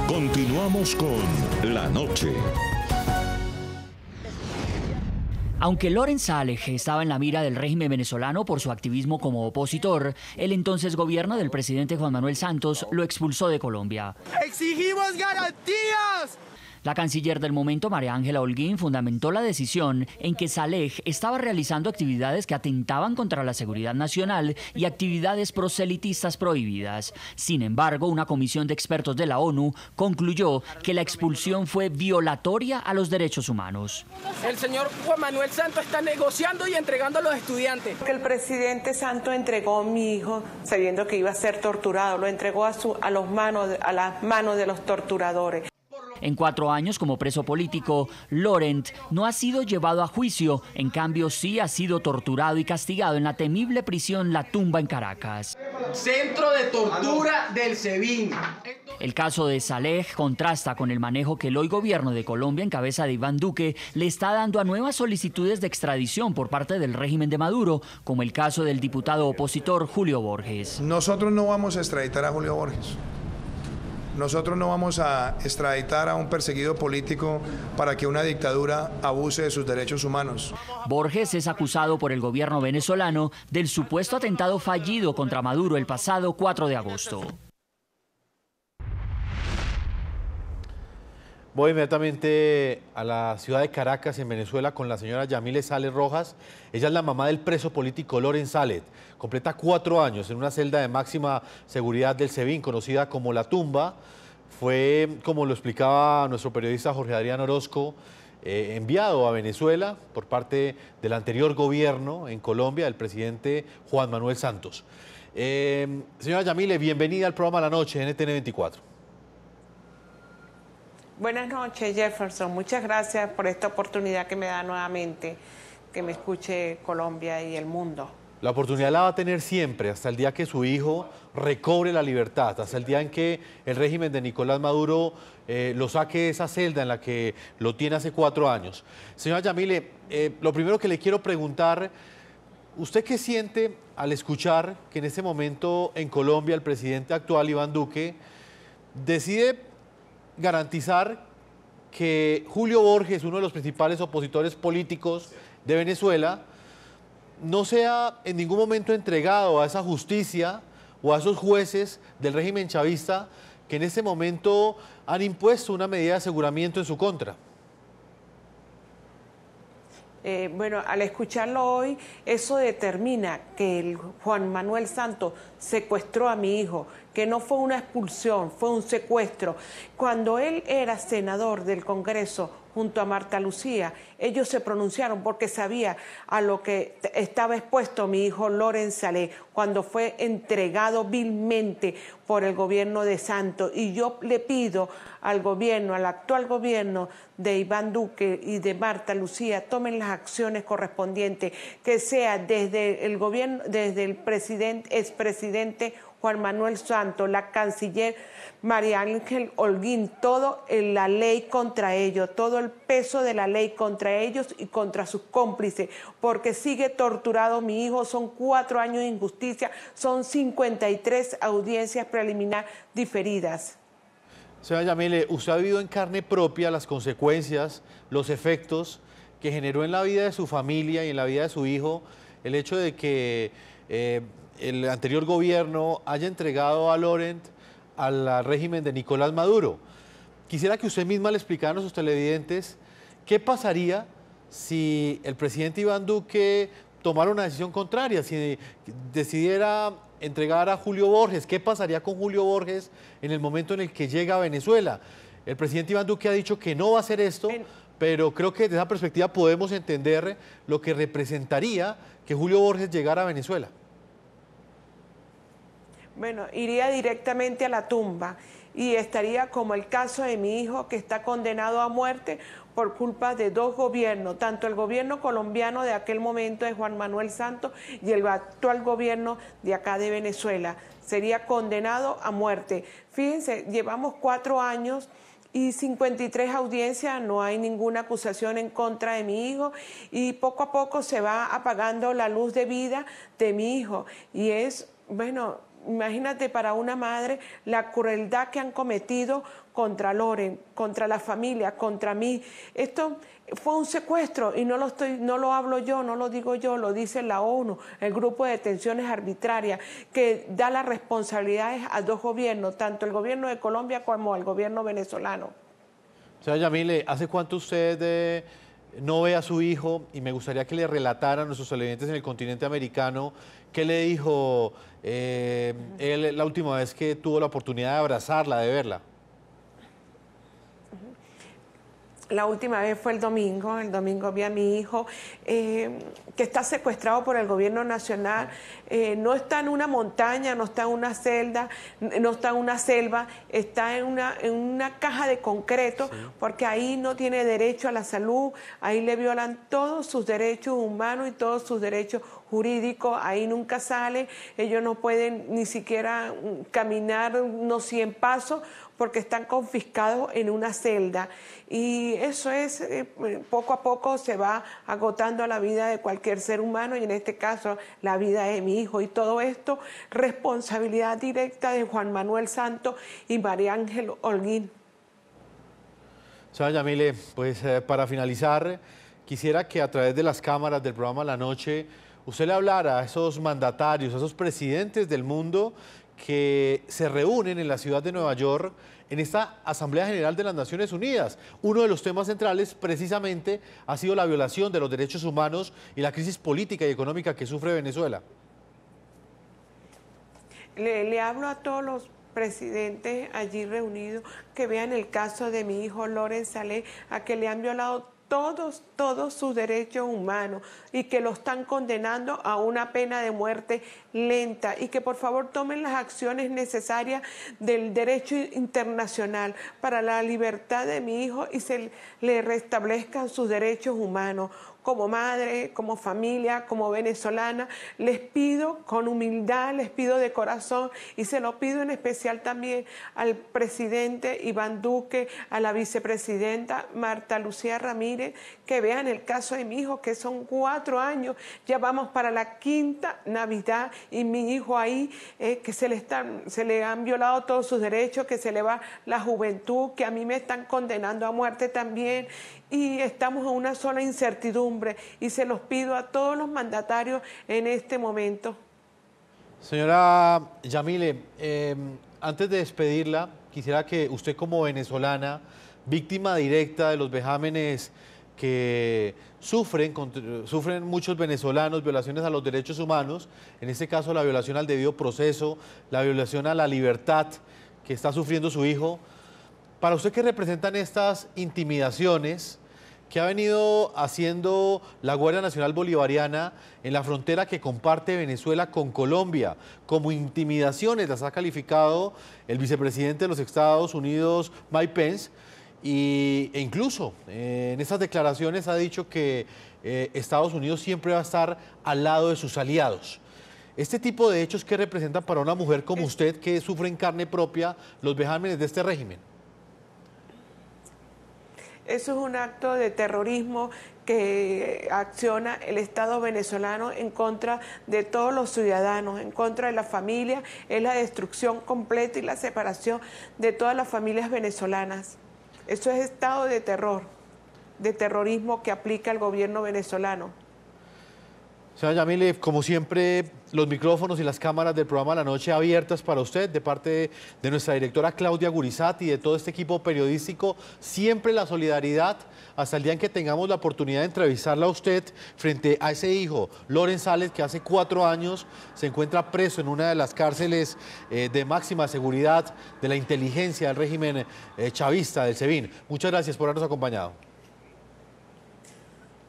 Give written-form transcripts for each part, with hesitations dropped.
Continuamos con La Noche. Aunque Loren Saleh estaba en la mira del régimen venezolano por su activismo como opositor, el entonces gobierno del presidente Juan Manuel Santos lo expulsó de Colombia. ¡Exigimos garantías! La canciller del momento, María Ángela Holguín, fundamentó la decisión en que Saleh estaba realizando actividades que atentaban contra la seguridad nacional y actividades proselitistas prohibidas. Sin embargo, una comisión de expertos de la ONU concluyó que la expulsión fue violatoria a los derechos humanos. El señor Juan Manuel Santos está negociando y entregando a los estudiantes. Que el presidente Santos entregó a mi hijo sabiendo que iba a ser torturado, lo entregó a las manos de los torturadores. En 4 años como preso político, Laurent no ha sido llevado a juicio, en cambio sí ha sido torturado y castigado en la temible prisión La Tumba en Caracas. Centro de tortura del SEBIN. El caso de Saleh contrasta con el manejo que el hoy gobierno de Colombia en cabeza de Iván Duque le está dando a nuevas solicitudes de extradición por parte del régimen de Maduro, como el caso del diputado opositor Julio Borges. Nosotros no vamos a extraditar a Julio Borges. Nosotros no vamos a extraditar a un perseguido político para que una dictadura abuse de sus derechos humanos. Borges es acusado por el gobierno venezolano del supuesto atentado fallido contra Maduro el pasado 4 de agosto. Voy inmediatamente a la ciudad de Caracas, en Venezuela, con la señora Yamile Saleh Rojas. Ella es la mamá del preso político Loren Saleh. Completa 4 años en una celda de máxima seguridad del SEBIN, conocida como La Tumba. Fue, como lo explicaba nuestro periodista Jorge Adrián Orozco, enviado a Venezuela por parte del anterior gobierno en Colombia, del presidente Juan Manuel Santos. Señora Yamile, bienvenida al programa La Noche, NTN 24. Buenas noches, Jefferson. Muchas gracias por esta oportunidad que me da nuevamente que me escuche Colombia y el mundo. La oportunidad la va a tener siempre, hasta el día que su hijo recobre la libertad, hasta el día en que el régimen de Nicolás Maduro lo saque de esa celda en la que lo tiene hace 4 años. Señora Yamile, lo primero que le quiero preguntar, ¿usted qué siente al escuchar que en este momento en Colombia el presidente actual, Iván Duque, decide garantizar que Julio Borges, uno de los principales opositores políticos de Venezuela, no sea en ningún momento entregado a esa justicia o a esos jueces del régimen chavista que en este momento han impuesto una medida de aseguramiento en su contra? Bueno, al escucharlo hoy, eso determina que el Juan Manuel Santos secuestró a mi hijo, que no fue una expulsión, fue un secuestro. Cuando él era senador del Congreso junto a Marta Lucía, ellos se pronunciaron porque sabía a lo que estaba expuesto mi hijo Loren Saleh cuando fue entregado vilmente por el gobierno de Santos. Y yo le pido al gobierno, al actual gobierno de Iván Duque y de Marta Lucía, tomen las acciones correspondientes, que sea desde el gobierno, desde el expresidente Juan Manuel Santos, la canciller María Ángela Holguín, todo la ley contra ellos, todo el peso de la ley contra ellos y contra sus cómplices, porque sigue torturado mi hijo, son 4 años de injusticia, son 53 audiencias preliminares diferidas. Señora Yamile, usted ha vivido en carne propia las consecuencias, los efectos que generó en la vida de su familia y en la vida de su hijo el hecho de que el anterior gobierno haya entregado a Laurent al régimen de Nicolás Maduro. Quisiera que usted misma le explicara a nuestros televidentes qué pasaría si el presidente Iván Duque tomara una decisión contraria, si decidiera entregar a Julio Borges. ¿Qué pasaría con Julio Borges en el momento en el que llega a Venezuela? El presidente Iván Duque ha dicho que no va a hacer esto, pero creo que desde esa perspectiva podemos entender lo que representaría que Julio Borges llegara a Venezuela. Bueno, iría directamente a la tumba y estaría como el caso de mi hijo, que está condenado a muerte por culpa de 2 gobiernos, tanto el gobierno colombiano de aquel momento de Juan Manuel Santos y el actual gobierno de acá de Venezuela. Sería condenado a muerte. Fíjense, llevamos 4 años y 53 audiencias, no hay ninguna acusación en contra de mi hijo y poco a poco se va apagando la luz de vida de mi hijo. Y es, bueno, imagínate para una madre la crueldad que han cometido contra Loren, contra la familia, contra mí. Esto fue un secuestro y no lo hablo yo, no lo digo yo, lo dice la ONU, el grupo de detenciones arbitrarias, que da las responsabilidades a dos gobiernos, tanto el gobierno de Colombia como el gobierno venezolano. Señora Yamile, ¿hace cuánto usted no ve a su hijo? Y me gustaría que le relatara a nuestros televidentes en el continente americano qué le dijo él la última vez que tuvo la oportunidad de abrazarla, de verla. La última vez fue el domingo vi a mi hijo que está secuestrado por el gobierno nacional, no está en una montaña, no está en una celda, no está en una selva, está en una caja de concreto, sí, porque ahí no tiene derecho a la salud, ahí le violan todos sus derechos humanos y todos sus derechos jurídicos, ahí nunca sale, ellos no pueden ni siquiera caminar unos 100 pasos, porque están confiscados en una celda. Y eso es, poco a poco se va agotando la vida de cualquier ser humano, y en este caso la vida de mi hijo. Y todo esto, responsabilidad directa de Juan Manuel Santos y María Ángel Holguín. Señora Yamile, pues para finalizar, quisiera que a través de las cámaras del programa La Noche, usted le hablara a esos mandatarios, a esos presidentes del mundo que se reúnen en la ciudad de Nueva York en esta Asamblea General de las Naciones Unidas. Uno de los temas centrales precisamente ha sido la violación de los derechos humanos y la crisis política y económica que sufre Venezuela. Le hablo a todos los presidentes allí reunidos que vean el caso de mi hijo Loren Saleh, a que le han violado todos sus derechos humanos y que lo están condenando a una pena de muerte lenta, y que por favor tomen las acciones necesarias del derecho internacional para la libertad de mi hijo y se le restablezcan sus derechos humanos. Como madre, como familia, como venezolana, les pido con humildad, les pido de corazón, y se lo pido en especial también al presidente Iván Duque, a la vicepresidenta Marta Lucía Ramírez, que vean el caso de mi hijo, que son 4 años, ya vamos para la 5ª Navidad, y mi hijo ahí, que se le han violado todos sus derechos, que se le va la juventud, que a mí me están condenando a muerte también, y estamos en una sola incertidumbre, y se los pido a todos los mandatarios en este momento. Señora Yamile, antes de despedirla, quisiera que usted, como venezolana, víctima directa de los vejámenes que sufren muchos venezolanos, violaciones a los derechos humanos, en este caso la violación al debido proceso, la violación a la libertad que está sufriendo su hijo, para usted, ¿qué representan estas intimidaciones que ha venido haciendo la Guardia Nacional Bolivariana en la frontera que comparte Venezuela con Colombia? Como intimidaciones las ha calificado el vicepresidente de los Estados Unidos, Mike Pence, e incluso en estas declaraciones ha dicho que Estados Unidos siempre va a estar al lado de sus aliados. Este tipo de hechos, ¿qué representan para una mujer como usted, que sufre en carne propia los vejámenes de este régimen? Eso es un acto de terrorismo que acciona el Estado venezolano en contra de todos los ciudadanos, en contra de la familia. Es la destrucción completa y la separación de todas las familias venezolanas. Eso es estado de terror, de terrorismo que aplica el gobierno venezolano. Señora Yamile, como siempre, los micrófonos y las cámaras del programa La Noche abiertas para usted, de parte de nuestra directora Claudia Gurizati y de todo este equipo periodístico. Siempre la solidaridad hasta el día en que tengamos la oportunidad de entrevistarla a usted frente a ese hijo, Loren Saleh, que hace 4 años se encuentra preso en una de las cárceles de máxima seguridad de la inteligencia del régimen chavista, del SEBIN. Muchas gracias por habernos acompañado.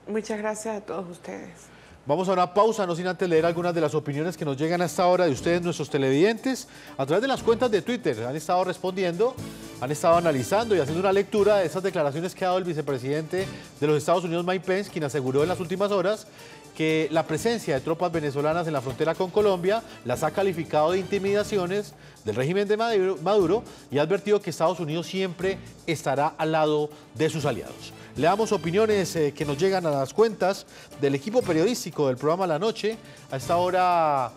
Muchas gracias a todos ustedes. Vamos a una pausa, no sin antes leer algunas de las opiniones que nos llegan a esta hora de ustedes, nuestros televidentes, a través de las cuentas de Twitter. Han estado respondiendo, han estado analizando y haciendo una lectura de esas declaraciones que ha dado el vicepresidente de los Estados Unidos, Mike Pence, quien aseguró en las últimas horas que la presencia de tropas venezolanas en la frontera con Colombia las ha calificado de intimidaciones del régimen de Maduro y ha advertido que Estados Unidos siempre estará al lado de sus aliados. Leamos opiniones que nos llegan a las cuentas del equipo periodístico del programa La Noche. A esta hora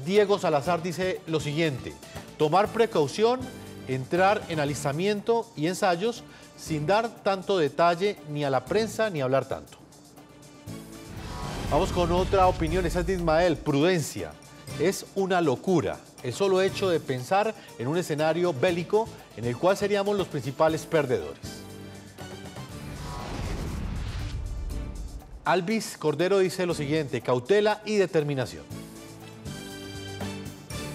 Diego Salazar dice lo siguiente: tomar precaución, entrar en alistamiento y ensayos sin dar tanto detalle ni a la prensa ni hablar tanto. Vamos con otra opinión, esa es de Ismael. Prudencia. Es una locura el solo hecho de pensar en un escenario bélico en el cual seríamos los principales perdedores. Alvis Cordero dice lo siguiente: cautela y determinación.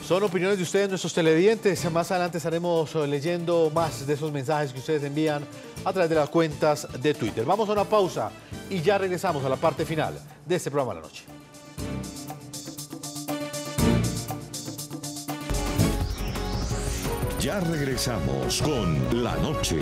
Son opiniones de ustedes, nuestros televidentes. Más adelante estaremos leyendo más de esos mensajes que ustedes envían a través de las cuentas de Twitter. Vamos a una pausa y ya regresamos a la parte final de este programa de la noche. Ya regresamos con La Noche.